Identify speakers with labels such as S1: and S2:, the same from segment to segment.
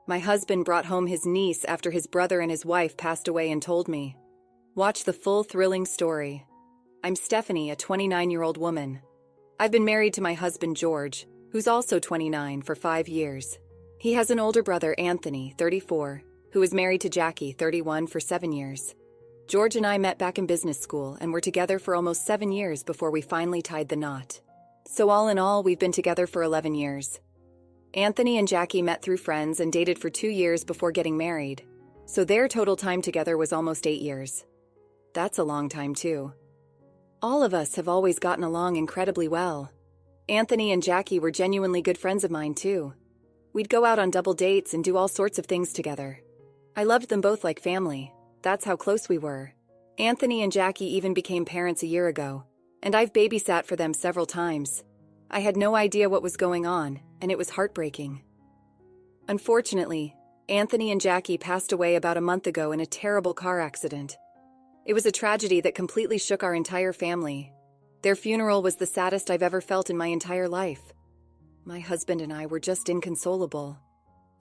S1: My husband brought home his niece after his brother and his wife passed away and told me. Watch the full thrilling story. I'm Stephanie, a 29-year-old woman. I've been married to my husband George, who's also 29, for 5 years. He has an older brother, Anthony, 34, who is married to Jackie, 31, for 7 years. George and I met back in business school and were together for almost 7 years before we finally tied the knot. So all in all, we've been together for 11 years. Anthony and Jackie met through friends and dated for 2 years before getting married, so their total time together was almost 8 years. That's a long time too. All of us have always gotten along incredibly well. Anthony and Jackie were genuinely good friends of mine too. We'd go out on double dates and do all sorts of things together. I loved them both like family. That's how close we were. Anthony and Jackie even became parents a year ago, and I've babysat for them several times. I had no idea what was going on, and it was heartbreaking. Unfortunately, Anthony and Jackie passed away about a month ago in a terrible car accident. It was a tragedy that completely shook our entire family. Their funeral was the saddest I've ever felt in my entire life. My husband and I were just inconsolable.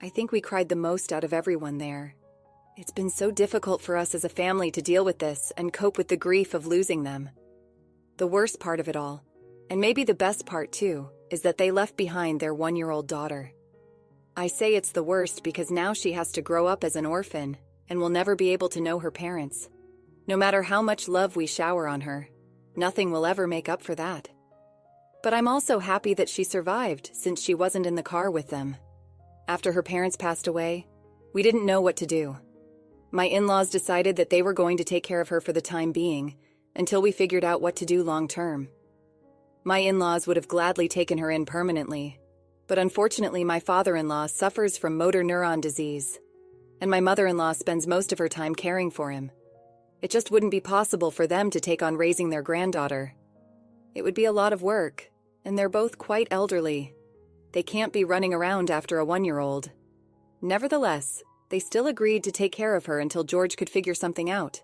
S1: I think we cried the most out of everyone there. It's been so difficult for us as a family to deal with this and cope with the grief of losing them. The worst part of it all, and maybe the best part too, is that they left behind their 1-year-old daughter. I say it's the worst because now she has to grow up as an orphan and will never be able to know her parents. No matter how much love we shower on her, nothing will ever make up for that. But I'm also happy that she survived since she wasn't in the car with them. After her parents passed away, we didn't know what to do. My in-laws decided that they were going to take care of her for the time being, until we figured out what to do long-term. My in-laws would have gladly taken her in permanently, but unfortunately my father-in-law suffers from motor neuron disease, and my mother-in-law spends most of her time caring for him. It just wouldn't be possible for them to take on raising their granddaughter. It would be a lot of work, and they're both quite elderly. They can't be running around after a 1-year-old. Nevertheless, they still agreed to take care of her until George could figure something out.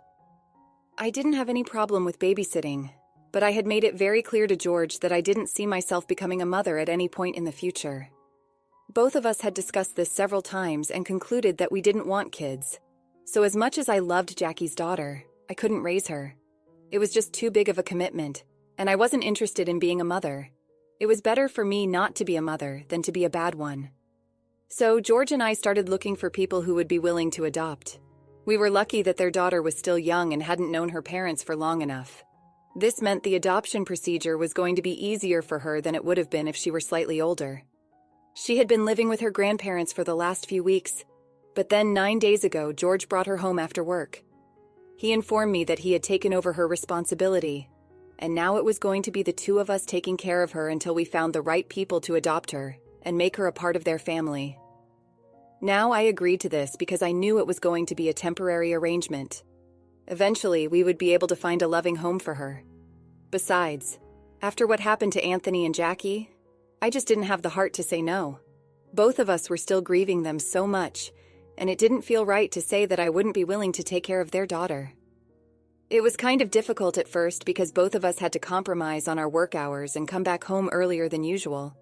S1: I didn't have any problem with babysitting, but I had made it very clear to George that I didn't see myself becoming a mother at any point in the future. Both of us had discussed this several times and concluded that we didn't want kids. So as much as I loved Jackie's daughter, I couldn't raise her. It was just too big of a commitment, and I wasn't interested in being a mother. It was better for me not to be a mother than to be a bad one. So George and I started looking for people who would be willing to adopt. We were lucky that their daughter was still young and hadn't known her parents for long enough. This meant the adoption procedure was going to be easier for her than it would have been if she were slightly older. She had been living with her grandparents for the last few weeks, but then 9 days ago, George brought her home after work. He informed me that he had taken over her responsibility, and now it was going to be the two of us taking care of her until we found the right people to adopt her and make her a part of their family. Now I agreed to this because I knew it was going to be a temporary arrangement. Eventually, we would be able to find a loving home for her. Besides, after what happened to Anthony and Jackie, I just didn't have the heart to say no. Both of us were still grieving them so much, and it didn't feel right to say that I wouldn't be willing to take care of their daughter. It was kind of difficult at first because both of us had to compromise on our work hours and come back home earlier than usual.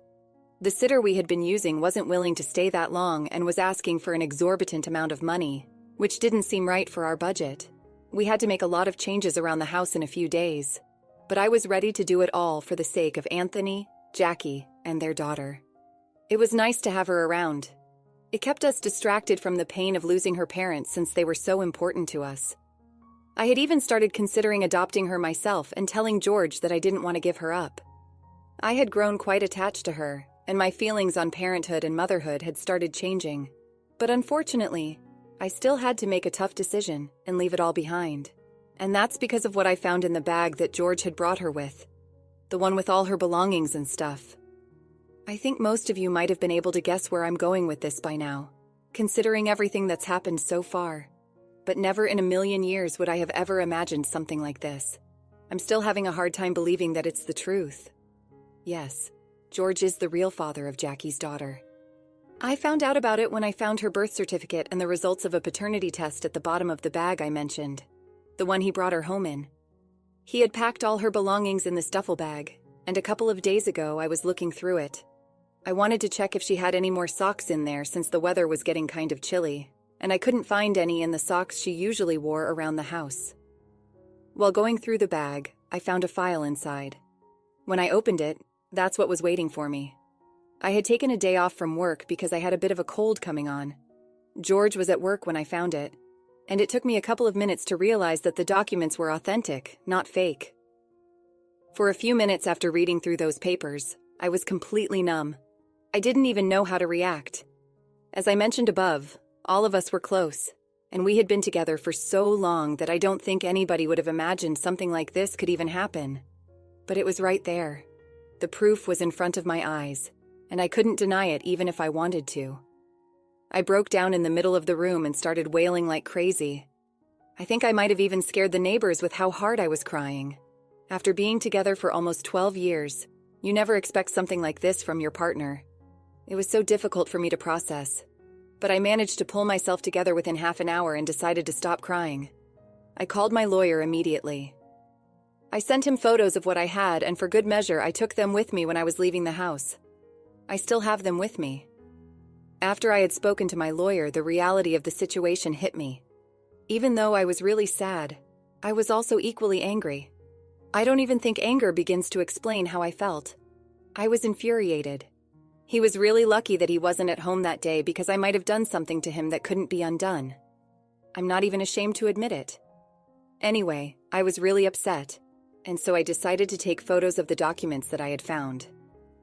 S1: The sitter we had been using wasn't willing to stay that long and was asking for an exorbitant amount of money, which didn't seem right for our budget. We had to make a lot of changes around the house in a few days, but I was ready to do it all for the sake of Anthony, Jackie, and their daughter. It was nice to have her around. It kept us distracted from the pain of losing her parents since they were so important to us. I had even started considering adopting her myself and telling George that I didn't want to give her up. I had grown quite attached to her, and my feelings on parenthood and motherhood had started changing. But unfortunately, I still had to make a tough decision and leave it all behind. And that's because of what I found in the bag that George had brought her with. The one with all her belongings and stuff. I think most of you might have been able to guess where I'm going with this by now, considering everything that's happened so far. But never in a million years would I have ever imagined something like this. I'm still having a hard time believing that it's the truth. Yes, George is the real father of Jackie's daughter. I found out about it when I found her birth certificate and the results of a paternity test at the bottom of the bag I mentioned, the one he brought her home in. He had packed all her belongings in this duffel bag, and a couple of days ago I was looking through it. I wanted to check if she had any more socks in there since the weather was getting kind of chilly, and I couldn't find any in the socks she usually wore around the house. While going through the bag, I found a file inside. When I opened it, that's what was waiting for me. I had taken a day off from work because I had a bit of a cold coming on. George was at work when I found it, and it took me a couple of minutes to realize that the documents were authentic, not fake. For a few minutes after reading through those papers, I was completely numb. I didn't even know how to react. As I mentioned above, all of us were close, and we had been together for so long that I don't think anybody would have imagined something like this could even happen. But it was right there. The proof was in front of my eyes, and I couldn't deny it even if I wanted to. I broke down in the middle of the room and started wailing like crazy. I think I might have even scared the neighbors with how hard I was crying. After being together for almost 12 years, you never expect something like this from your partner. It was so difficult for me to process, but I managed to pull myself together within half an hour and decided to stop crying. I called my lawyer immediately. I sent him photos of what I had, and for good measure, I took them with me when I was leaving the house. I still have them with me. After I had spoken to my lawyer, the reality of the situation hit me. Even though I was really sad, I was also equally angry. I don't even think anger begins to explain how I felt. I was infuriated. He was really lucky that he wasn't at home that day because I might have done something to him that couldn't be undone. I'm not even ashamed to admit it. Anyway, I was really upset, and so I decided to take photos of the documents that I had found.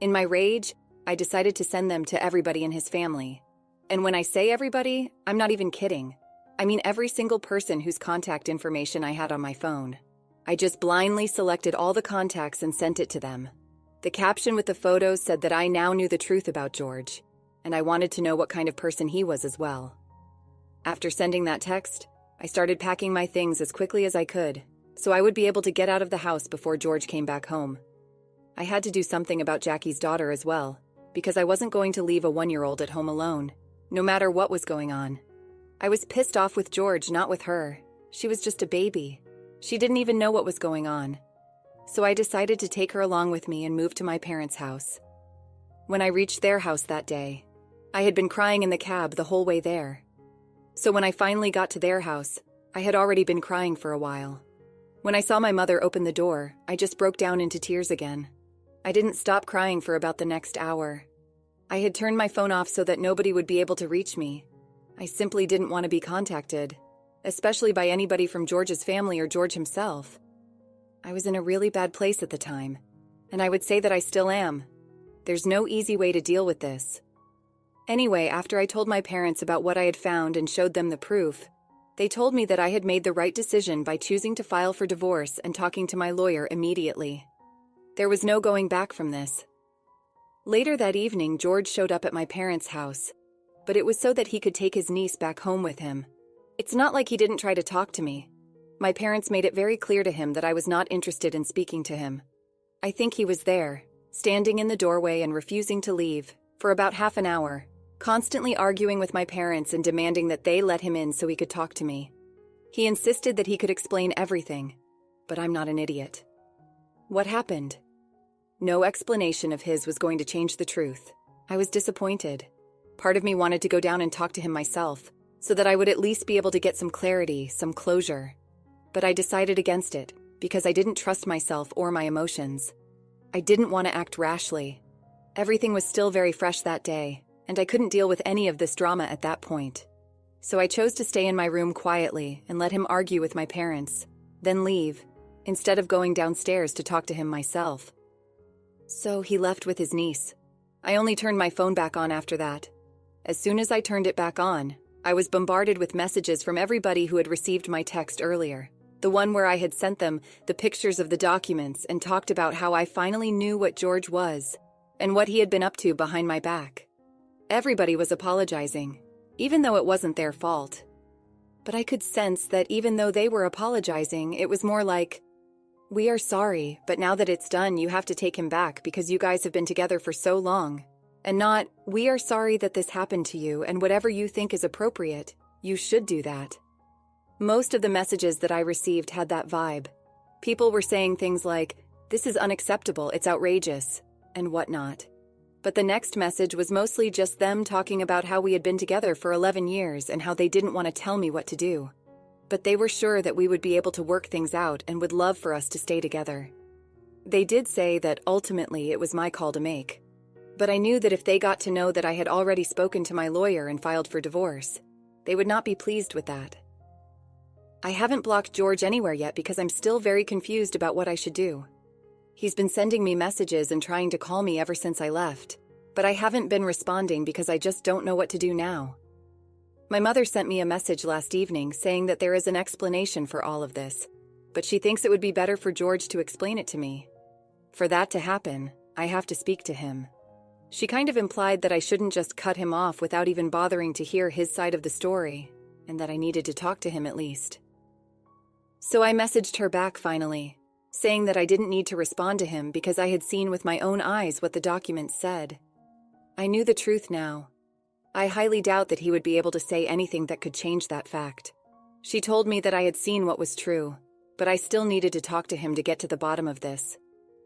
S1: In my rage, I decided to send them to everybody in his family. And when I say everybody, I'm not even kidding. I mean every single person whose contact information I had on my phone. I just blindly selected all the contacts and sent it to them. The caption with the photos said that I now knew the truth about George, and I wanted to know what kind of person he was as well. After sending that text, I started packing my things as quickly as I could, so I would be able to get out of the house before George came back home. I had to do something about Jackie's daughter as well, because I wasn't going to leave a 1-year-old at home alone, no matter what was going on. I was pissed off with George, not with her. She was just a baby. She didn't even know what was going on. So I decided to take her along with me and move to my parents' house. When I reached their house that day, I had been crying in the cab the whole way there. So when I finally got to their house, I had already been crying for a while. When I saw my mother open the door, I just broke down into tears again. I didn't stop crying for about the next hour. I had turned my phone off so that nobody would be able to reach me. I simply didn't want to be contacted, especially by anybody from George's family or George himself. I was in a really bad place at the time, and I would say that I still am. There's no easy way to deal with this. Anyway, after I told my parents about what I had found and showed them the proof, they told me that I had made the right decision by choosing to file for divorce and talking to my lawyer immediately. There was no going back from this. Later that evening, George showed up at my parents' house, but it was so that he could take his niece back home with him. It's not like he didn't try to talk to me. My parents made it very clear to him that I was not interested in speaking to him. I think he was there, standing in the doorway and refusing to leave, for about half an hour, constantly arguing with my parents and demanding that they let him in so he could talk to me. He insisted that he could explain everything, but I'm not an idiot. What happened? No explanation of his was going to change the truth. I was disappointed. Part of me wanted to go down and talk to him myself, so that I would at least be able to get some clarity, some closure. But I decided against it, because I didn't trust myself or my emotions. I didn't want to act rashly. Everything was still very fresh that day, and I couldn't deal with any of this drama at that point. So I chose to stay in my room quietly and let him argue with my parents, then leave, instead of going downstairs to talk to him myself. So he left with his niece. I only turned my phone back on after that. As soon as I turned it back on, I was bombarded with messages from everybody who had received my text earlier. The one where I had sent them the pictures of the documents and talked about how I finally knew what George was and what he had been up to behind my back. Everybody was apologizing, even though it wasn't their fault. But I could sense that even though they were apologizing, it was more like, "We are sorry, but now that it's done, you have to take him back because you guys have been together for so long." And not, "We are sorry that this happened to you, and whatever you think is appropriate, you should do that." Most of the messages that I received had that vibe. People were saying things like, "This is unacceptable, it's outrageous," and whatnot. But the next message was mostly just them talking about how we had been together for 11 years and how they didn't want to tell me what to do. But they were sure that we would be able to work things out and would love for us to stay together. They did say that ultimately it was my call to make. But I knew that if they got to know that I had already spoken to my lawyer and filed for divorce, they would not be pleased with that. I haven't blocked George anywhere yet because I'm still very confused about what I should do. He's been sending me messages and trying to call me ever since I left, but I haven't been responding because I just don't know what to do now. My mother sent me a message last evening saying that there is an explanation for all of this, but she thinks it would be better for George to explain it to me. For that to happen, I have to speak to him. She kind of implied that I shouldn't just cut him off without even bothering to hear his side of the story, and that I needed to talk to him at least. So I messaged her back finally, saying that I didn't need to respond to him because I had seen with my own eyes what the documents said. I knew the truth now. I highly doubt that he would be able to say anything that could change that fact. She told me that I had seen what was true, but I still needed to talk to him to get to the bottom of this.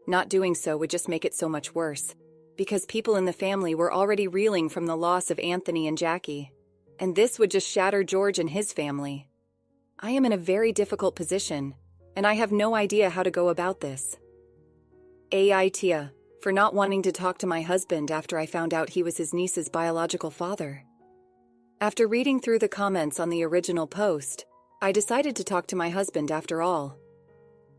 S1: Not doing so would just make it so much worse, because people in the family were already reeling from the loss of Anthony and Jackie, and this would just shatter George and his family. I am in a very difficult position, and I have no idea how to go about this. AITA, for not wanting to talk to my husband after I found out he was his niece's biological father. After reading through the comments on the original post, I decided to talk to my husband after all.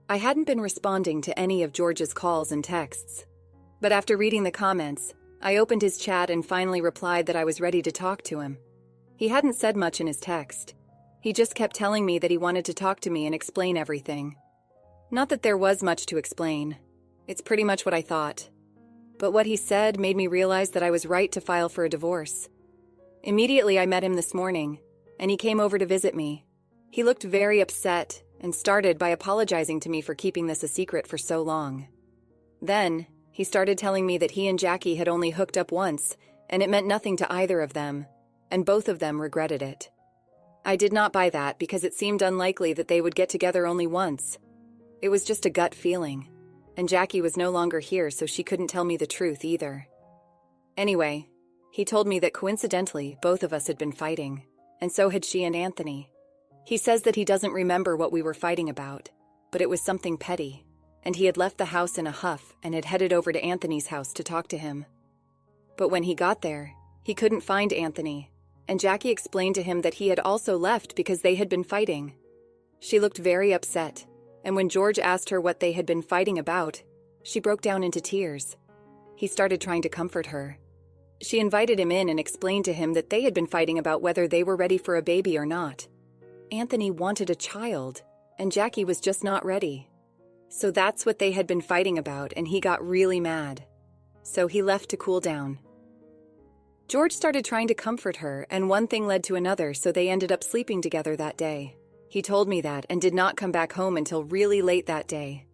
S1: I hadn't been responding to any of George's calls and texts, but after reading the comments, I opened his chat and finally replied that I was ready to talk to him. He hadn't said much in his text. He just kept telling me that he wanted to talk to me and explain everything. Not that there was much to explain. It's pretty much what I thought. But what he said made me realize that I was right to file for a divorce. Immediately I met him this morning, and he came over to visit me. He looked very upset and started by apologizing to me for keeping this a secret for so long. Then, he started telling me that he and Jackie had only hooked up once, and it meant nothing to either of them, and both of them regretted it. I did not buy that because it seemed unlikely that they would get together only once. It was just a gut feeling, and Jackie was no longer here, so she couldn't tell me the truth either. Anyway, he told me that coincidentally, both of us had been fighting, and so had she and Anthony. He says that he doesn't remember what we were fighting about, but it was something petty, and he had left the house in a huff and had headed over to Anthony's house to talk to him. But when he got there, he couldn't find Anthony, and Jackie explained to him that he had also left because they had been fighting. She looked very upset, and when George asked her what they had been fighting about, she broke down into tears. He started trying to comfort her. She invited him in and explained to him that they had been fighting about whether they were ready for a baby or not. Anthony wanted a child, and Jackie was just not ready. So that's what they had been fighting about, and he got really mad. So he left to cool down. George started trying to comfort her, and one thing led to another, so they ended up sleeping together that day. He told me that and did not come back home until really late that day.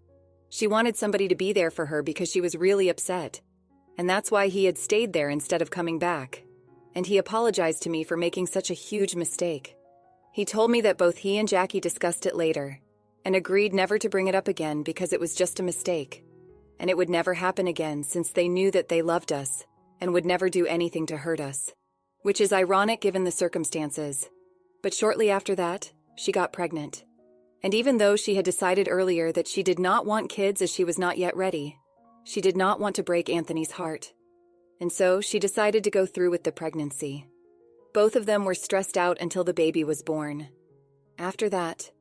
S1: She wanted somebody to be there for her because she was really upset, and that's why he had stayed there instead of coming back. And he apologized to me for making such a huge mistake. He told me that both he and Jackie discussed it later, and agreed never to bring it up again because it was just a mistake, and it would never happen again since they knew that they loved us and would never do anything to hurt us, which is ironic given the circumstances. But shortly after that, she got pregnant. And even though she had decided earlier that she did not want kids as she was not yet ready, she did not want to break Anthony's heart. And so she decided to go through with the pregnancy. Both of them were stressed out until the baby was born. After that,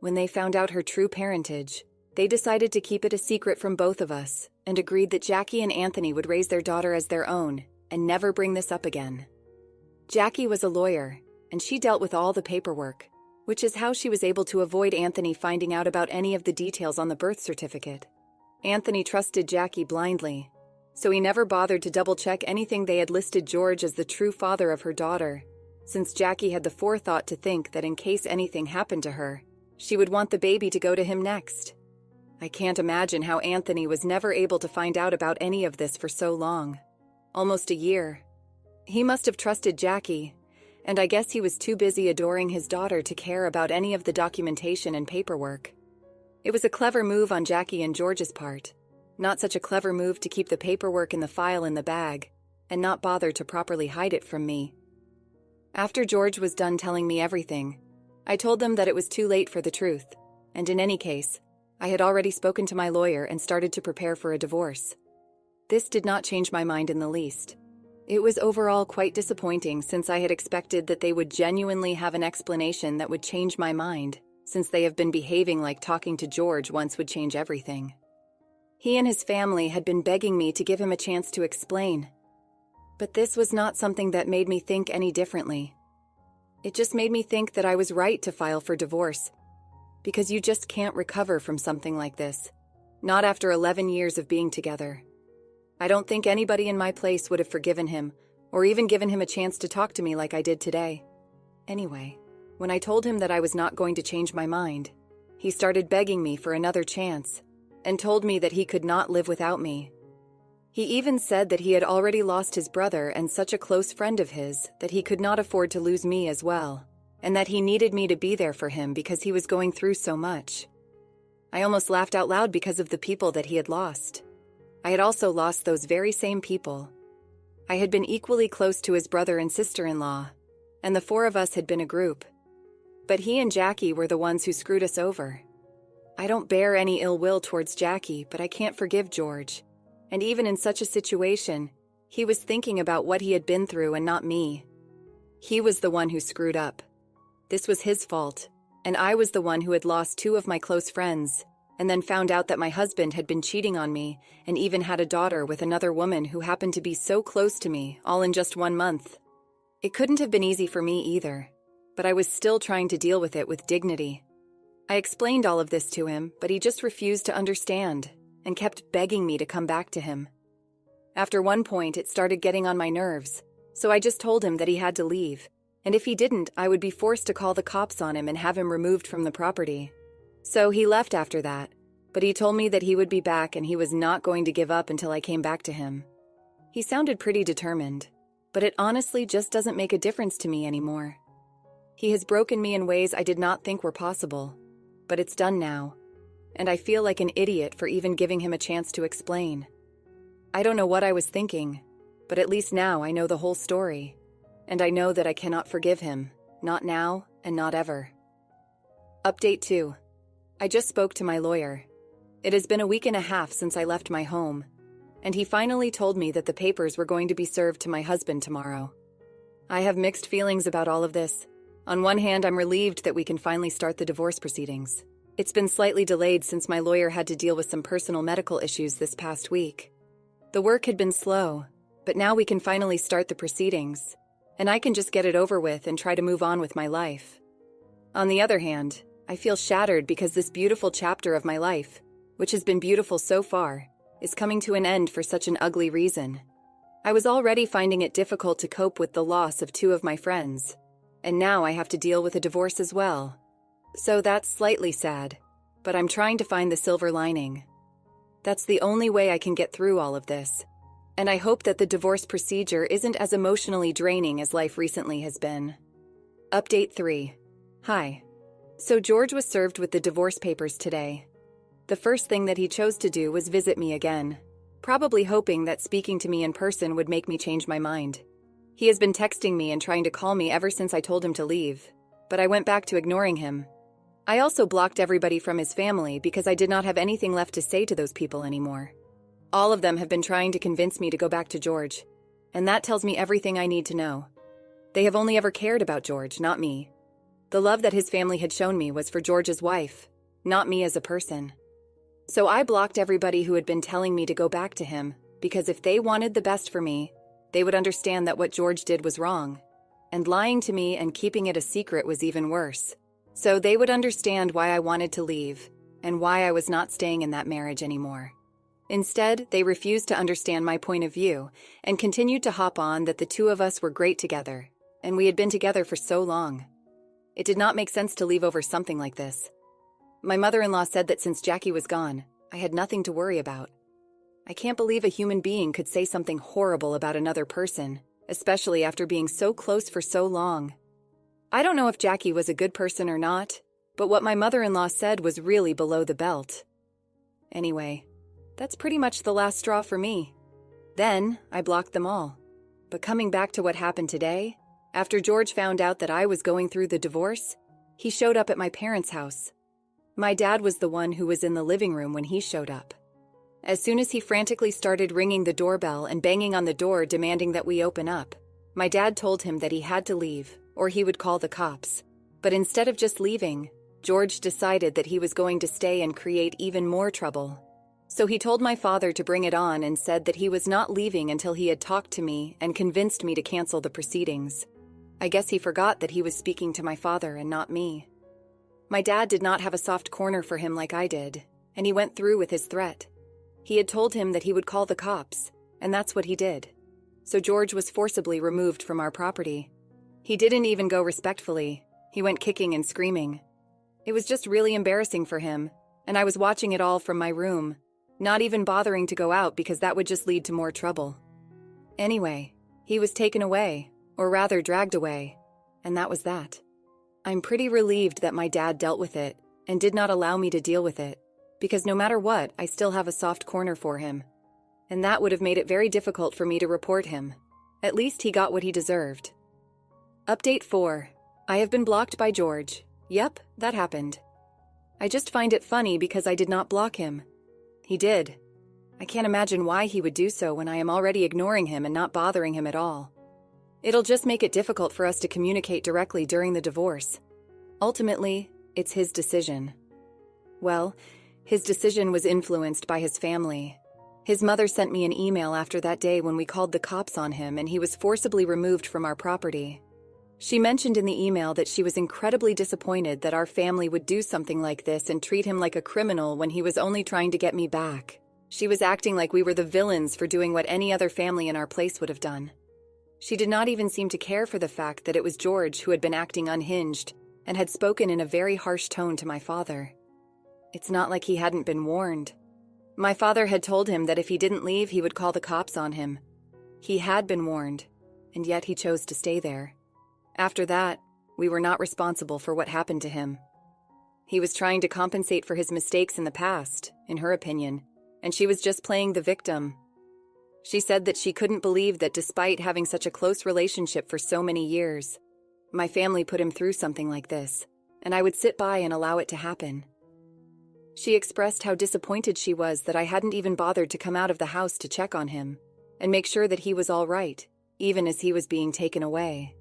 S1: when they found out her true parentage, they decided to keep it a secret from both of us and agreed that Jackie and Anthony would raise their daughter as their own and never bring this up again. Jackie was a lawyer, and she dealt with all the paperwork, which is how she was able to avoid Anthony finding out about any of the details on the birth certificate. Anthony trusted Jackie blindly, so he never bothered to double-check anything they had listed George as the true father of her daughter, since Jackie had the forethought to think that in case anything happened to her, she would want the baby to go to him next. I can't imagine how Anthony was never able to find out about any of this for so long. Almost a year. He must have trusted Jackie, and I guess he was too busy adoring his daughter to care about any of the documentation and paperwork. It was a clever move on Jackie and George's part, Not such a clever move to keep the paperwork in the file in the bag and not bother to properly hide it from me. After George was done telling me everything, I told them that it was too late for the truth, and in any case, I had already spoken to my lawyer and started to prepare for a divorce. This did not change my mind in the least. It was overall quite disappointing since I had expected that they would genuinely have an explanation that would change my mind, since they have been behaving like talking to George once would change everything. He and his family had been begging me to give him a chance to explain. But this was not something that made me think any differently. It just made me think that I was right to file for divorce, because you just can't recover from something like this, not after 11 years of being together. I don't think anybody in my place would have forgiven him, or even given him a chance to talk to me like I did today. Anyway, when I told him that I was not going to change my mind, he started begging me for another chance, and told me that he could not live without me. He even said that he had already lost his brother and such a close friend of his that he could not afford to lose me as well, and that he needed me to be there for him because he was going through so much. I almost laughed out loud because of the people that he had lost. I had also lost those very same people. I had been equally close to his brother and sister-in-law, and the four of us had been a group. But he and Jackie were the ones who screwed us over. I don't bear any ill will towards Jackie, but I can't forgive George. And even in such a situation, he was thinking about what he had been through and not me. He was the one who screwed up. This was his fault, and I was the one who had lost two of my close friends, and then found out that my husband had been cheating on me and even had a daughter with another woman who happened to be so close to me, all in just 1 month. It couldn't have been easy for me either, but I was still trying to deal with it with dignity. I explained all of this to him, but he just refused to understand and kept begging me to come back to him. After one point, it started getting on my nerves, so I just told him that he had to leave, and if he didn't, I would be forced to call the cops on him and have him removed from the property. So he left after that, but he told me that he would be back and he was not going to give up until I came back to him. He sounded pretty determined, but it honestly just doesn't make a difference to me anymore. He has broken me in ways I did not think were possible, but it's done now, and I feel like an idiot for even giving him a chance to explain. I don't know what I was thinking, but at least now I know the whole story, and I know that I cannot forgive him, not now and not ever. Update 2. I just spoke to my lawyer. It has been a week and a half since I left my home, and he finally told me that the papers were going to be served to my husband tomorrow. I have mixed feelings about all of this. On one hand, I'm relieved that we can finally start the divorce proceedings. It's been slightly delayed since my lawyer had to deal with some personal medical issues this past week. The work had been slow, but now we can finally start the proceedings, and I can just get it over with and try to move on with my life. On the other hand, I feel shattered because this beautiful chapter of my life, which has been beautiful so far, is coming to an end for such an ugly reason. I was already finding it difficult to cope with the loss of two of my friends, and now I have to deal with a divorce as well. So that's slightly sad, but I'm trying to find the silver lining. That's the only way I can get through all of this, and I hope that the divorce procedure isn't as emotionally draining as life recently has been. Update 3. Hi. So George was served with the divorce papers today. The first thing that he chose to do was visit me again, probably hoping that speaking to me in person would make me change my mind. He has been texting me and trying to call me ever since I told him to leave, but I went back to ignoring him. I also blocked everybody from his family because I did not have anything left to say to those people anymore. All of them have been trying to convince me to go back to George, and that tells me everything I need to know. They have only ever cared about George, not me. The love that his family had shown me was for George's wife, not me as a person. So I blocked everybody who had been telling me to go back to him, because if they wanted the best for me, they would understand that what George did was wrong, and lying to me and keeping it a secret was even worse. So they would understand why I wanted to leave, and why I was not staying in that marriage anymore. Instead, they refused to understand my point of view, and continued to hop on that the two of us were great together, and we had been together for so long. It did not make sense to leave over something like this. My mother-in-law said that since Jackie was gone, I had nothing to worry about. I can't believe a human being could say something horrible about another person, especially after being so close for so long. I don't know if Jackie was a good person or not, but what my mother-in-law said was really below the belt. Anyway, That's pretty much the last straw for me. Then, I blocked them all. But coming back to what happened today, after George found out that I was going through the divorce, he showed up at my parents' house. My dad was the one who was in the living room when he showed up. As soon as he frantically started ringing the doorbell and banging on the door demanding that we open up, my dad told him that he had to leave, or he would call the cops. But instead of just leaving, George decided that he was going to stay and create even more trouble. So he told my father to bring it on and said that he was not leaving until he had talked to me and convinced me to cancel the proceedings. I guess he forgot that he was speaking to my father and not me. My dad did not have a soft corner for him like I did, and he went through with his threat. He had told him that he would call the cops, and that's what he did. So George was forcibly removed from our property. He didn't even go respectfully. He went kicking and screaming. It was just really embarrassing for him, and I was watching it all from my room, not even bothering to go out because that would just lead to more trouble. Anyway, he was taken away, or rather dragged away, and that was that. I'm pretty relieved that my dad dealt with it and did not allow me to deal with it, because no matter what, I still have a soft corner for him. And that would have made it very difficult for me to report him. At least he got what he deserved. Update 4. I have been blocked by George. Yep, that happened. I just find it funny because I did not block him. He did. I can't imagine why he would do so when I am already ignoring him and not bothering him at all. It'll just make it difficult for us to communicate directly during the divorce. Ultimately, it's his decision. Well, his decision was influenced by his family. His mother sent me an email after that day when we called the cops on him and he was forcibly removed from our property. She mentioned in the email that she was incredibly disappointed that our family would do something like this and treat him like a criminal when he was only trying to get me back. She was acting like we were the villains for doing what any other family in our place would have done. She did not even seem to care for the fact that it was George who had been acting unhinged and had spoken in a very harsh tone to my father. It's not like he hadn't been warned. My father had told him that if he didn't leave, he would call the cops on him. He had been warned, and yet he chose to stay there. After that, we were not responsible for what happened to him. He was trying to compensate for his mistakes in the past, in her opinion, and she was just playing the victim. She said that she couldn't believe that despite having such a close relationship for so many years, my family put him through something like this, and I would sit by and allow it to happen. She expressed how disappointed she was that I hadn't even bothered to come out of the house to check on him and make sure that he was all right, even as he was being taken away.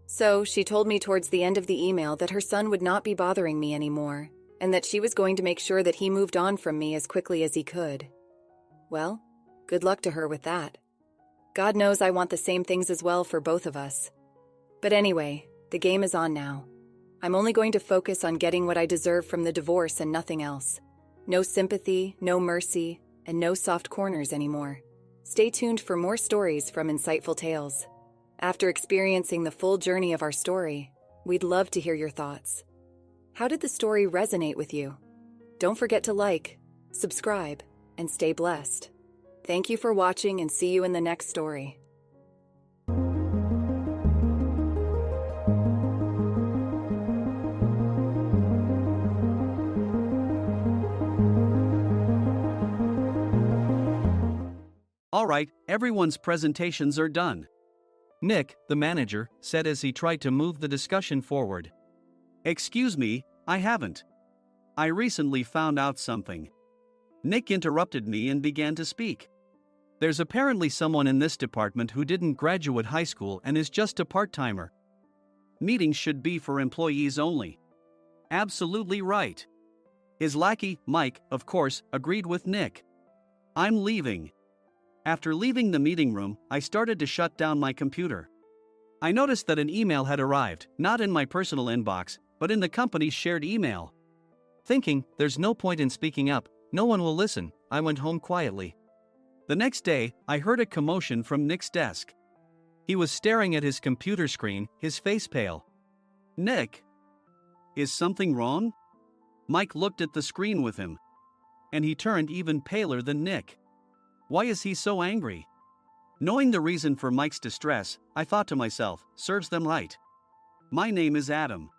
S1: So, she told me towards the end of the email that her son would not be bothering me anymore, and that she was going to make sure that he moved on from me as quickly as he could. Well, good luck to her with that. God knows I want the same things as well for both of us. But anyway, the game is on now. I'm only going to focus on getting what I deserve from the divorce and nothing else. No sympathy, no mercy, and no soft corners anymore. Stay tuned for more stories from Insightful Tales. After experiencing the full journey of our story, we'd love to hear your thoughts. How did the story resonate with you? Don't forget to like, subscribe, and stay blessed. Thank you for watching and see you in the next story.
S2: All right, everyone's presentations are done. Nick, the manager, said as he tried to move the discussion forward. Excuse me, I haven't. I recently found out something. Nick interrupted me and began to speak. There's apparently someone in this department who didn't graduate high school and is just a part-timer. Meetings should be for employees only. Absolutely right. His lackey, Mike, of course, agreed with Nick. I'm leaving. After leaving the meeting room, I started to shut down my computer. I noticed that an email had arrived, not in my personal inbox, but in the company's shared email. Thinking, there's no point in speaking up, no one will listen, I went home quietly. The next day, I heard a commotion from Nick's desk. He was staring at his computer screen, his face pale. Nick? Is something wrong? Mike looked at the screen with him. And he turned even paler than Nick. Why is he so angry? Knowing the reason for Mike's distress, I thought to myself, serves them right. My name is Adam.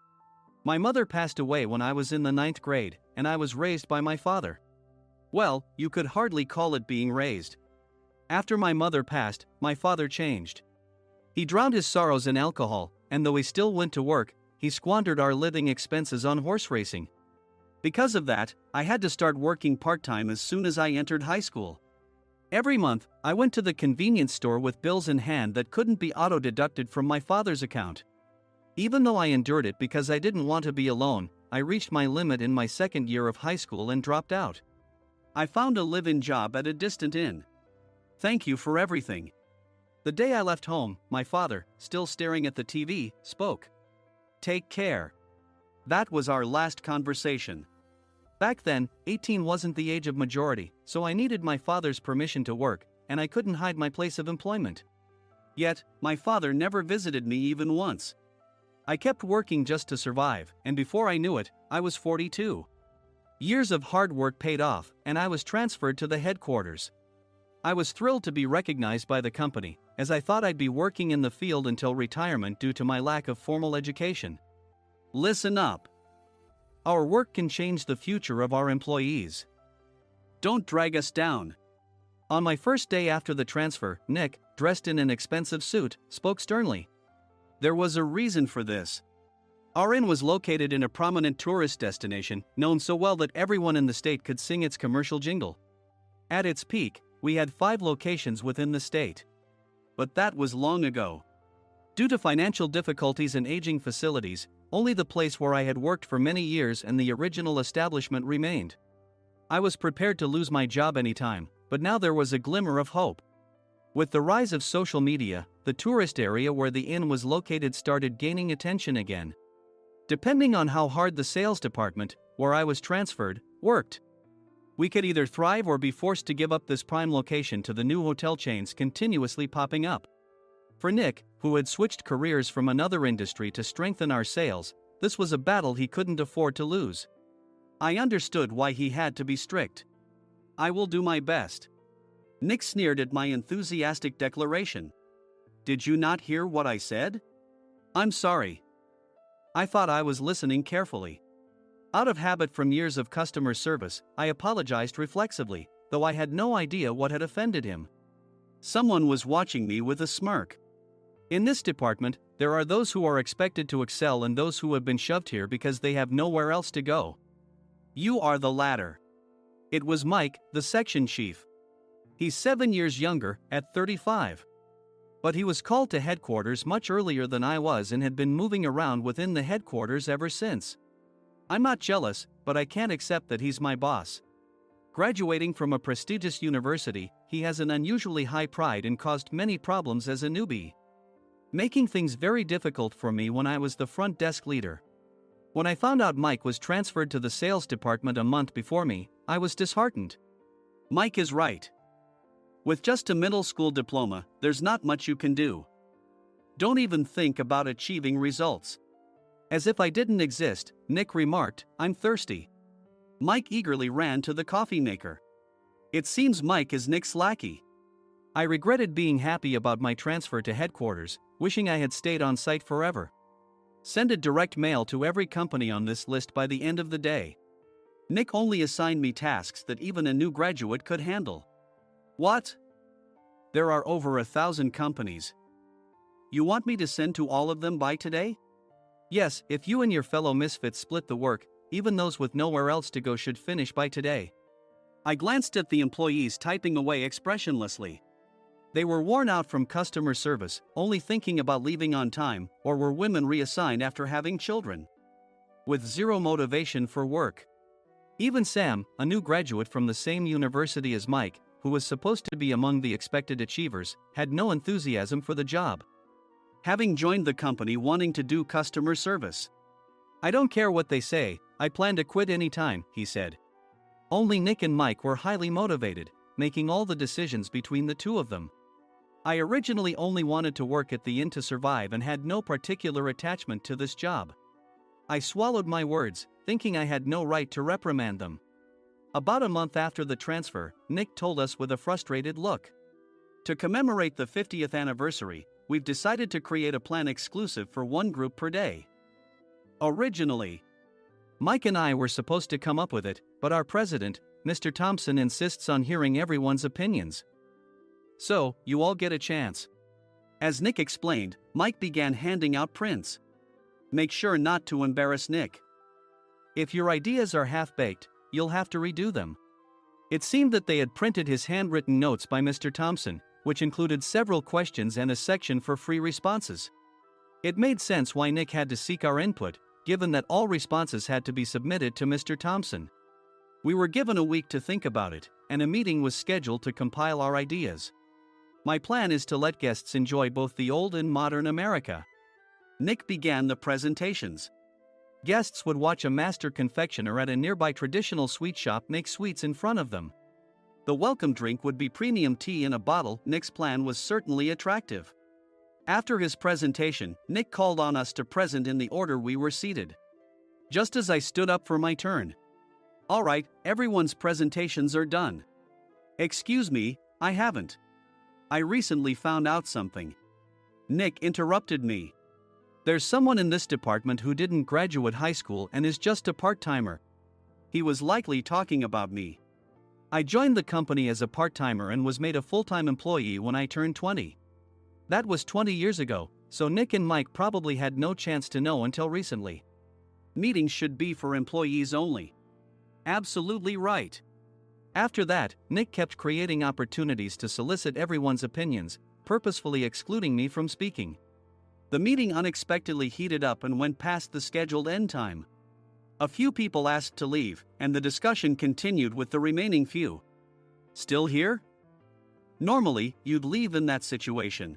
S2: My mother passed away when I was in the 9th grade, and I was raised by my father. Well, you could hardly call it being raised. After my mother passed, my father changed. He drowned his sorrows in alcohol, and though he still went to work, he squandered our living expenses on horse racing. Because of that, I had to start working part-time as soon as I entered high school. Every month, I went to the convenience store with bills in hand that couldn't be auto-deducted from my father's account. Even though I endured it because I didn't want to be alone, I reached my limit in my second year of high school and dropped out. I found a live-in job at a distant inn. Thank you for everything. The day I left home, my father, still staring at the TV, spoke. Take care. That was our last conversation. Back then, 18 wasn't the age of majority, so I needed my father's permission to work, and I couldn't hide my place of employment. Yet, my father never visited me even once. I kept working just to survive, and before I knew it, I was 42. Years of hard work paid off, and I was transferred to the headquarters. I was thrilled to be recognized by the company, as I thought I'd be working in the field until retirement due to my lack of formal education. Listen up. Our work can change the future of our employees. Don't drag us down. On my first day after the transfer, Nick, dressed in an expensive suit, spoke sternly. There was a reason for this. Our inn was located in a prominent tourist destination, known so well that everyone in the state could sing its commercial jingle. At its peak, we had 5 locations within the state. But that was long ago. Due to financial difficulties and aging facilities, only the place where I had worked for many years and the original establishment remained. I was prepared to lose my job anytime, but now there was a glimmer of hope. With the rise of social media, the tourist area where the inn was located started gaining attention again. Depending on how hard the sales department, where I was transferred, worked, we could either thrive or be forced to give up this prime location to the new hotel chains continuously popping up. For Nick, who had switched careers from another industry to strengthen our sales, this was a battle he couldn't afford to lose. I understood why he had to be strict. I will do my best. Nick sneered at my enthusiastic declaration. Did you not hear what I said? I'm sorry. I thought I was listening carefully. Out of habit from years of customer service, I apologized reflexively, though I had no idea what had offended him. Someone was watching me with a smirk. In this department, there are those who are expected to excel and those who have been shoved here because they have nowhere else to go. You are the latter. It was Mike, the section chief. He's 7 years younger, at 35. But he was called to headquarters much earlier than I was and had been moving around within the headquarters ever since. I'm not jealous, but I can't accept that he's my boss. Graduating from a prestigious university, he has an unusually high pride and caused many problems as a newbie, making things very difficult for me when I was the front desk leader. When I found out Mike was transferred to the sales department a month before me, I was disheartened. Mike is right. With just a middle school diploma, there's not much you can do. Don't even think about achieving results. As if I didn't exist, Nick remarked, I'm thirsty. Mike eagerly ran to the coffee maker. It seems Mike is Nick's lackey. I regretted being happy about my transfer to headquarters, wishing I had stayed on site forever. Send a direct mail to every company on this list by the end of the day. Nick only assigned me tasks that even a new graduate could handle. What? There are over 1,000 companies. You want me to send to all of them by today? Yes, if you and your fellow misfits split the work, even those with nowhere else to go should finish by today. I glanced at the employees typing away expressionlessly. They were worn out from customer service, only thinking about leaving on time, or were women reassigned after having children, with zero motivation for work. Even Sam, a new graduate from the same university as Mike, who was supposed to be among the expected achievers, had no enthusiasm for the job, having joined the company wanting to do customer service. I don't care what they say, I plan to quit anytime, he said. Only Nick and Mike were highly motivated, making all the decisions between the two of them. I originally only wanted to work at the inn to survive and had no particular attachment to this job. I swallowed my words, thinking I had no right to reprimand them. About a month after the transfer, Nick told us with a frustrated look. To commemorate the 50th anniversary, we've decided to create a plan exclusive for one group per day. Originally, Mike and I were supposed to come up with it, but our president, Mr. Thompson insists on hearing everyone's opinions. So, you all get a chance. As Nick explained, Mike began handing out prints. Make sure not to embarrass Nick. If your ideas are half-baked, you'll have to redo them. It seemed that they had printed his handwritten notes by Mr. Thompson, which included several questions and a section for free responses. It made sense why Nick had to seek our input, given that all responses had to be submitted to Mr. Thompson. We were given a week to think about it, and a meeting was scheduled to compile our ideas. My plan is to let guests enjoy both the old and modern America. Nick began the presentations. Guests would watch a master confectioner at a nearby traditional sweet shop make sweets in front of them. The welcome drink would be premium tea in a bottle. Nick's plan was certainly attractive. After his presentation, Nick called on us to present in the order we were seated. Just as I stood up for my turn. All right, everyone's presentations are done. Excuse me, I haven't. I recently found out something. Nick interrupted me. There's someone in this department who didn't graduate high school and is just a part-timer. He was likely talking about me. I joined the company as a part-timer and was made a full-time employee when I turned 20. That was 20 years ago, so Nick and Mike probably had no chance to know until recently. Meetings should be for employees only. Absolutely right. After that, Nick kept creating opportunities to solicit everyone's opinions, purposefully excluding me from speaking. The meeting unexpectedly heated up and went past the scheduled end time. A few people asked to leave, and the discussion continued with the remaining few. Still here? Normally, you'd leave in that situation.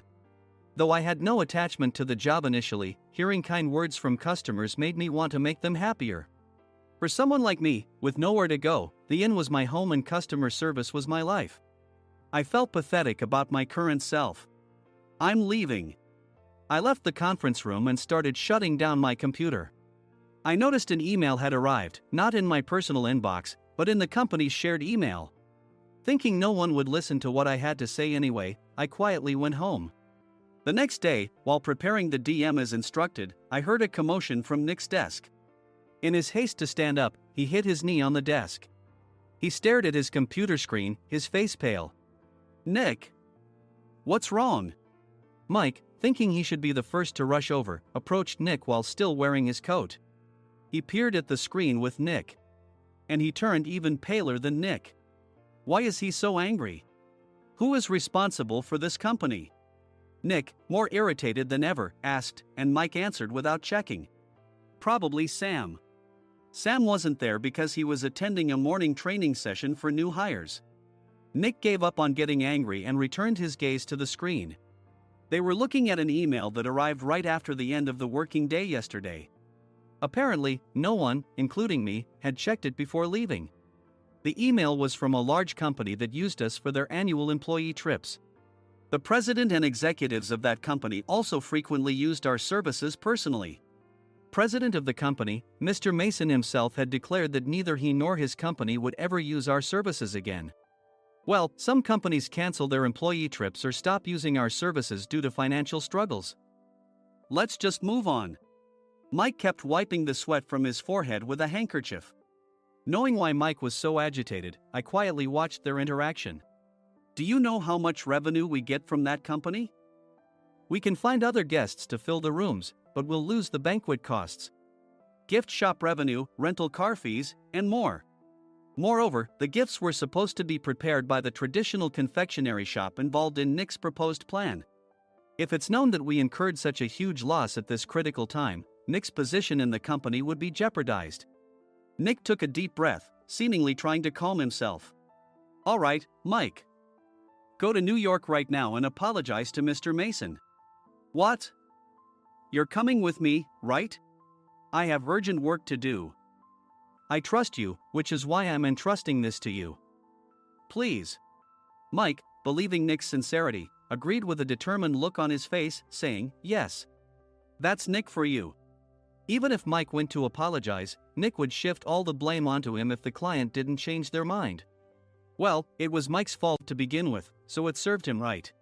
S2: Though I had no attachment to the job initially, hearing kind words from customers made me want to make them happier. For someone like me, with nowhere to go, the inn was my home and customer service was my life. I felt pathetic about my current self. I'm leaving. I left the conference room and started shutting down my computer. I noticed an email had arrived, not in my personal inbox, but in the company's shared email. Thinking no one would listen to what I had to say anyway, I quietly went home. The next day, while preparing the DM as instructed, I heard a commotion from Nick's desk. In his haste to stand up, he hit his knee on the desk. He stared at his computer screen, his face pale. Nick! What's wrong? Mike, thinking he should be the first to rush over, approached Nick while still wearing his coat. He peered at the screen with Nick. And he turned even paler than Nick. Why is he so angry? Who is responsible for this company? Nick, more irritated than ever, asked, and Mike answered without checking. Probably Sam. Sam wasn't there because he was attending a morning training session for new hires. Nick gave up on getting angry and returned his gaze to the screen. They were looking at an email that arrived right after the end of the working day yesterday. Apparently, no one, including me, had checked it before leaving. The email was from a large company that used us for their annual employee trips. The president and executives of that company also frequently used our services personally. President of the company, Mr. Mason himself had declared that neither he nor his company would ever use our services again. Well, some companies cancel their employee trips or stop using our services due to financial struggles. Let's just move on. Mike kept wiping the sweat from his forehead with a handkerchief. Knowing why Mike was so agitated, I quietly watched their interaction. Do you know how much revenue we get from that company? We can find other guests to fill the rooms, but we'll lose the banquet costs, gift shop revenue, rental car fees, and more. Moreover, the gifts were supposed to be prepared by the traditional confectionery shop involved in Nick's proposed plan. If it's known that we incurred such a huge loss at this critical time, Nick's position in the company would be jeopardized. Nick took a deep breath, seemingly trying to calm himself. All right, Mike. Go to New York right now and apologize to Mr. Mason. What? You're coming with me, right? I have urgent work to do. I trust you, which is why I'm entrusting this to you. Please. Mike, believing Nick's sincerity, agreed with a determined look on his face, saying, yes. That's Nick for you. Even if Mike went to apologize, Nick would shift all the blame onto him if the client didn't change their mind. Well, it was Mike's fault to begin with, so it served him right.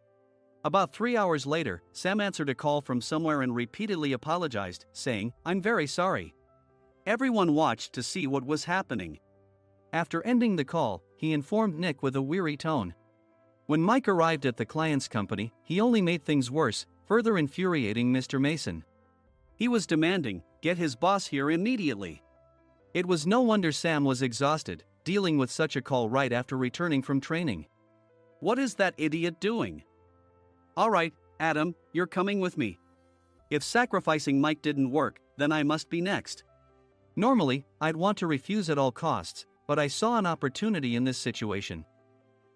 S2: About 3 hours later, Sam answered a call from somewhere and repeatedly apologized, saying, I'm very sorry. Everyone watched to see what was happening. After ending the call, he informed Nick with a weary tone. When Mike arrived at the client's company, he only made things worse, further infuriating Mr. Mason. He was demanding, "Get his boss here immediately." It was no wonder Sam was exhausted, dealing with such a call right after returning from training. "What is that idiot doing?" "All right, Adam, you're coming with me. If sacrificing Mike didn't work, then I must be next." Normally, I'd want to refuse at all costs, but I saw an opportunity in this situation.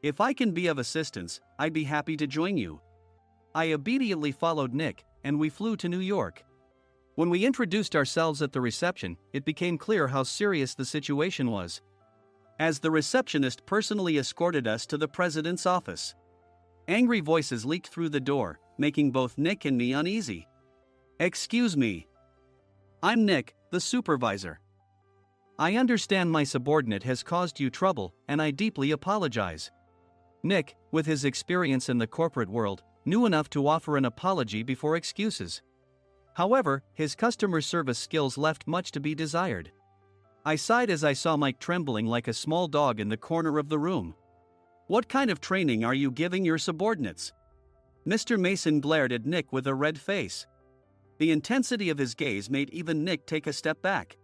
S2: "If I can be of assistance, I'd be happy to join you." I obediently followed Nick, and we flew to New York. When we introduced ourselves at the reception, it became clear how serious the situation was, as the receptionist personally escorted us to the president's office. Angry voices leaked through the door, making both Nick and me uneasy. "Excuse me. I'm Nick, the supervisor. I understand my subordinate has caused you trouble, and I deeply apologize." Nick, with his experience in the corporate world, knew enough to offer an apology before excuses. However, his customer service skills left much to be desired. I sighed as I saw Mike trembling like a small dog in the corner of the room. "What kind of training are you giving your subordinates?" Mr. Mason glared at Nick with a red face. The intensity of his gaze made even Nick take a step back.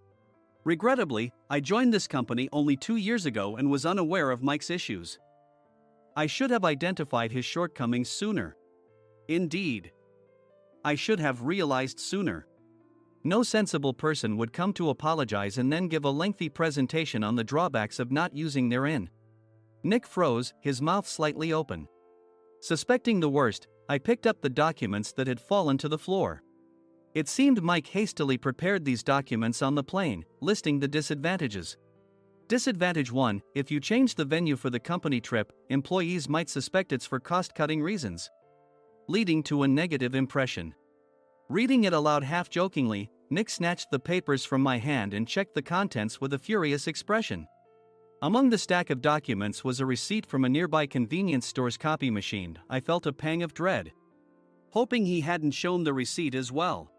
S2: Regrettably, I joined this company only 2 years ago and was unaware of Mike's issues. I should have identified his shortcomings sooner. Indeed, I should have realized sooner. No sensible person would come to apologize and then give a lengthy presentation on the drawbacks of not using their in. Nick froze, his mouth slightly open. Suspecting the worst, I picked up the documents that had fallen to the floor. It seemed Mike hastily prepared these documents on the plane, listing the disadvantages. Disadvantage 1: if you change the venue for the company trip, employees might suspect it's for cost-cutting reasons, leading to a negative impression. Reading it aloud half-jokingly, Nick snatched the papers from my hand and checked the contents with a furious expression. Among the stack of documents was a receipt from a nearby convenience store's copy machine. I felt a pang of dread, hoping he hadn't shown the receipt as well.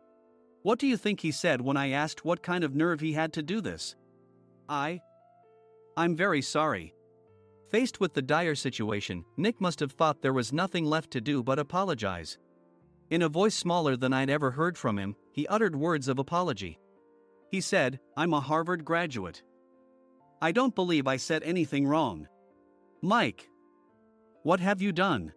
S2: What do you think he said when I asked what kind of nerve he had to do this? I'm very sorry." Faced with the dire situation, Nick must have thought there was nothing left to do but apologize. In a voice smaller than I'd ever heard from him, he uttered words of apology. He said, "I'm a Harvard graduate. I don't believe I said anything wrong." "Mike, what have you done?"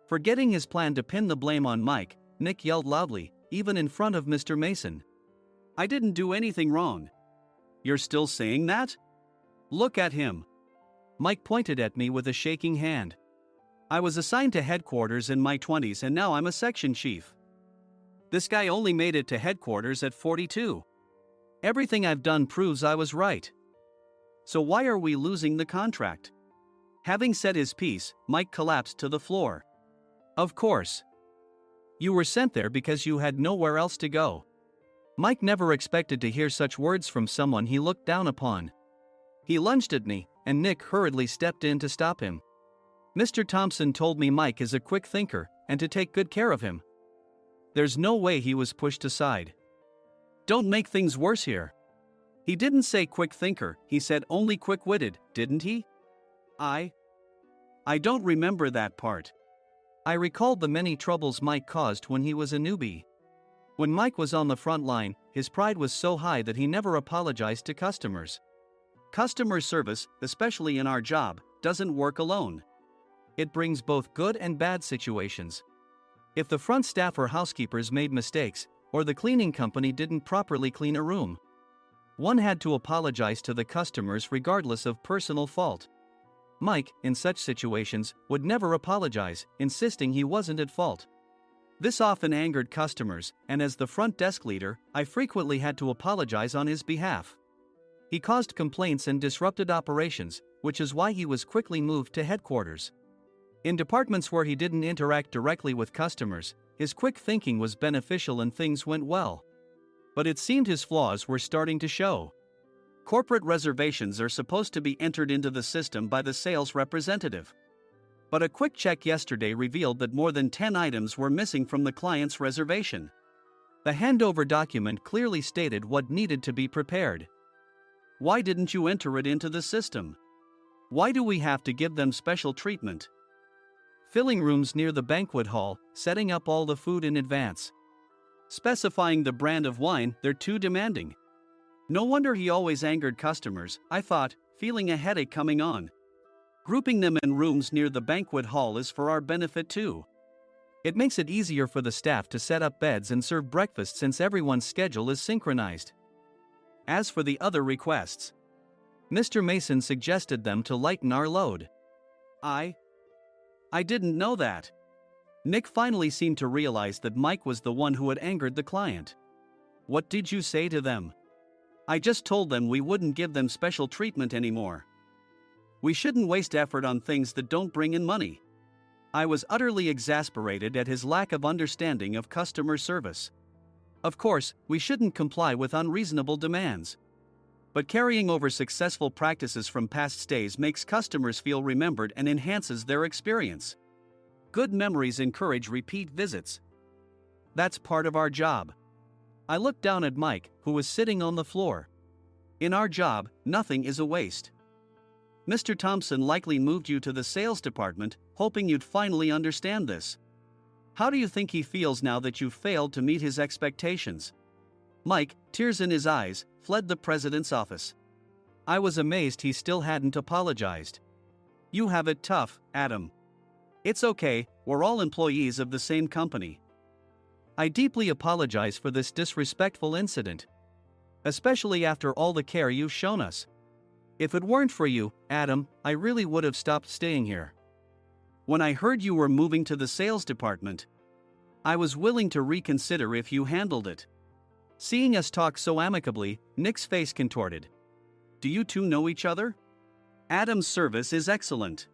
S2: Forgetting his plan to pin the blame on Mike, Nick yelled loudly, even in front of Mr. Mason. "I didn't do anything wrong." "You're still saying that? Look at him." Mike pointed at me with a shaking hand. "I was assigned to headquarters in my 20s and now I'm a section chief. This guy only made it to headquarters at 42. Everything I've done proves I was right. So why are we losing the contract?" Having said his piece, Mike collapsed to the floor. "Of course. You were sent there because you had nowhere else to go." Mike never expected to hear such words from someone he looked down upon. He lunged at me, and Nick hurriedly stepped in to stop him. "Mr. Thompson told me Mike is a quick thinker, and to take good care of him." There's no way he was pushed aside. "Don't make things worse here." "He didn't say quick thinker, he said only quick-witted, didn't he?" I don't remember that part." I recalled the many troubles Mike caused when he was a newbie. When Mike was on the front line, his pride was so high that he never apologized to customers. Customer service, especially in our job, doesn't work alone. It brings both good and bad situations. If the front staff or housekeepers made mistakes, or the cleaning company didn't properly clean a room, one had to apologize to the customers regardless of personal fault. Mike, in such situations, would never apologize, insisting he wasn't at fault. This often angered customers, and as the front desk leader, I frequently had to apologize on his behalf. He caused complaints and disrupted operations, which is why he was quickly moved to headquarters. In departments where he didn't interact directly with customers, his quick thinking was beneficial and things went well. But it seemed his flaws were starting to show. Corporate reservations are supposed to be entered into the system by the sales representative. But a quick check yesterday revealed that more than 10 items were missing from the client's reservation. The handover document clearly stated what needed to be prepared. Why didn't you enter it into the system? Why do we have to give them special treatment? Filling rooms near the banquet hall, setting up all the food in advance. Specifying the brand of wine, they're too demanding. No wonder he always angered customers, I thought, feeling a headache coming on. Grouping them in rooms near the banquet hall is for our benefit too. It makes it easier for the staff to set up beds and serve breakfast since everyone's schedule is synchronized. As for the other requests, Mr. Mason suggested them to lighten our load. I didn't know that. Nick finally seemed to realize that Mike was the one who had angered the client. What did you say to them? I just told them we wouldn't give them special treatment anymore. We shouldn't waste effort on things that don't bring in money. I was utterly exasperated at his lack of understanding of customer service. Of course, we shouldn't comply with unreasonable demands. But carrying over successful practices from past stays makes customers feel remembered and enhances their experience. Good memories encourage repeat visits. That's part of our job. I looked down at Mike, who was sitting on the floor. In our job, nothing is a waste. Mr. Thompson likely moved you to the sales department, hoping you'd finally understand this. How do you think he feels now that you've failed to meet his expectations? Mike, tears in his eyes, fled the president's office. I was amazed he still hadn't apologized. You have it tough, Adam. It's okay, we're all employees of the same company. I deeply apologize for this disrespectful incident. Especially after all the care you've shown us. If it weren't for you, Adam, I really would have stopped staying here. When I heard you were moving to the sales department, I was willing to reconsider if you handled it. Seeing us talk so amicably, Nick's face contorted. Do you two know each other? Adam's service is excellent.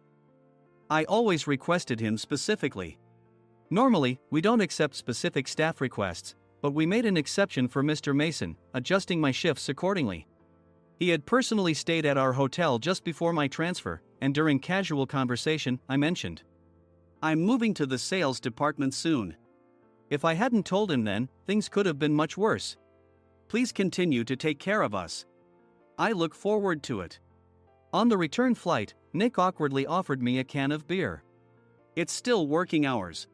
S2: I always requested him specifically. Normally, we don't accept specific staff requests, but we made an exception for Mr. Mason, adjusting my shifts accordingly. He had personally stayed at our hotel just before my transfer, and during casual conversation, I mentioned, I'm moving to the sales department soon. If I hadn't told him then, things could have been much worse. Please continue to take care of us. I look forward to it. On the return flight, Nick awkwardly offered me a can of beer. It's still working hours.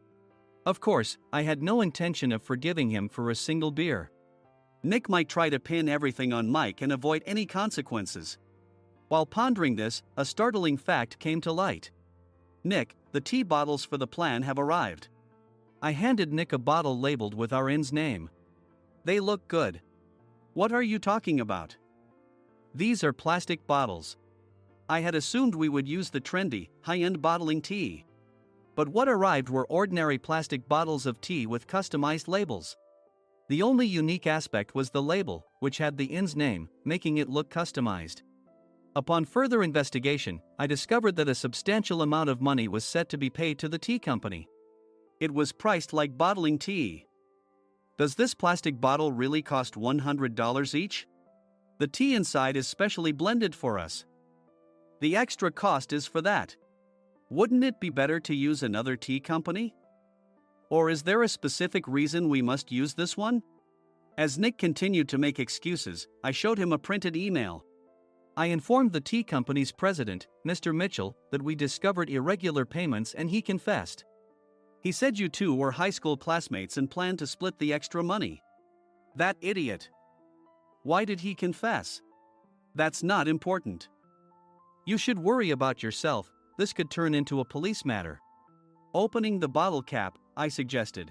S2: Of course, I had no intention of forgiving him for a single beer. Nick might try to pin everything on Mike and avoid any consequences. While pondering this, a startling fact came to light. Nick, the tea bottles for the plan have arrived. I handed Nick a bottle labeled with our inn's name. They look good. What are you talking about? These are plastic bottles. I had assumed we would use the trendy, high-end bottling tea. But what arrived were ordinary plastic bottles of tea with customized labels. The only unique aspect was the label, which had the inn's name, making it look customized. Upon further investigation, I discovered that a substantial amount of money was set to be paid to the tea company. It was priced like bottling tea. Does this plastic bottle really cost $100 each? The tea inside is specially blended for us. The extra cost is for that. Wouldn't it be better to use another tea company? Or is there a specific reason we must use this one? As Nick continued to make excuses, I showed him a printed email. I informed the tea company's president, Mr. Mitchell, that we discovered irregular payments and he confessed. He said you two were high school classmates and planned to split the extra money. That idiot. Why did he confess? That's not important. You should worry about yourself, this could turn into a police matter. Opening the bottle cap, I suggested.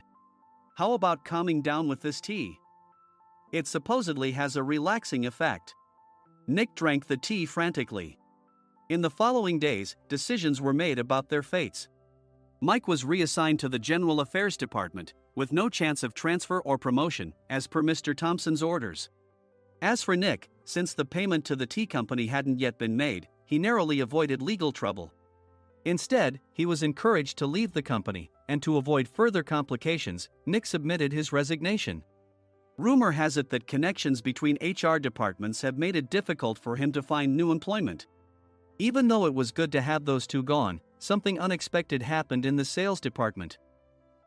S2: How about calming down with this tea? It supposedly has a relaxing effect. Nick drank the tea frantically. In the following days, decisions were made about their fates. Mike was reassigned to the General Affairs Department, with no chance of transfer or promotion, as per Mr. Thompson's orders. As for Nick, since the payment to the tea company hadn't yet been made, he narrowly avoided legal trouble. Instead, he was encouraged to leave the company, and to avoid further complications, Nick submitted his resignation. Rumor has it that connections between HR departments have made it difficult for him to find new employment. Even though it was good to have those two gone, something unexpected happened in the sales department.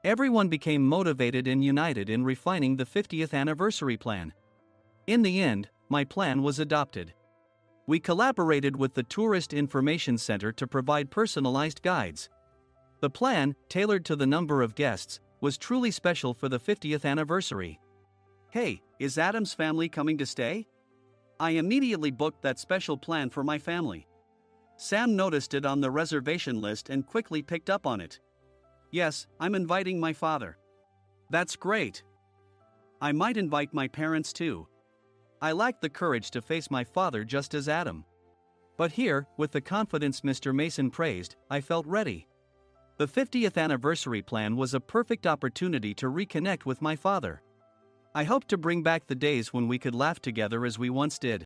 S2: Everyone became motivated and united in refining the 50th anniversary plan. In the end, my plan was adopted. We collaborated with the Tourist Information Center to provide personalized guides. The plan, tailored to the number of guests, was truly special for the 50th anniversary. Hey, is Adam's family coming to stay? I immediately booked that special plan for my family. Sam noticed it on the reservation list and quickly picked up on it. Yes, I'm inviting my father. That's great. I might invite my parents too. I lacked the courage to face my father just as Adam. But here, with the confidence Mr. Mason praised, I felt ready. The 50th anniversary plan was a perfect opportunity to reconnect with my father. I hoped to bring back the days when we could laugh together as we once did.